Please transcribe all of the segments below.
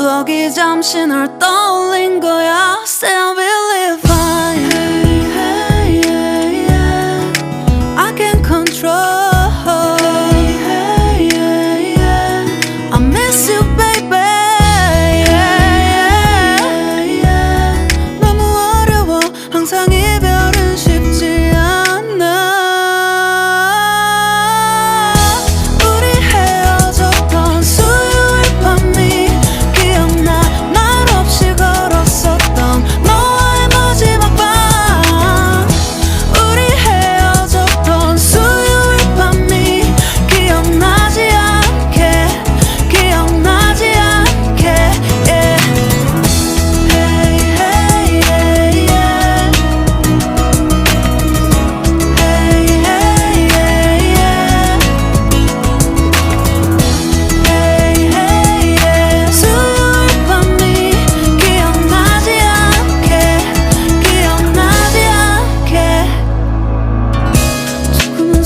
추억이 잠시 널 떠올린 거야. Still believe fine. Hey, hey, yeah. I can't control. Hey, hey, yeah. I miss you, baby. Yeah, yeah, yeah. 너무 어려워. 항상 이별은 쉽지 않아.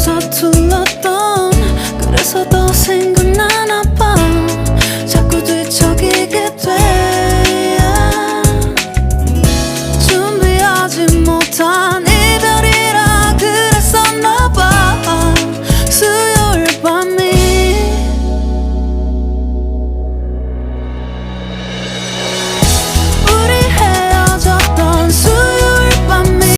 서툴렀던 그래서 더 생각나나 봐. 자꾸 뒤척이게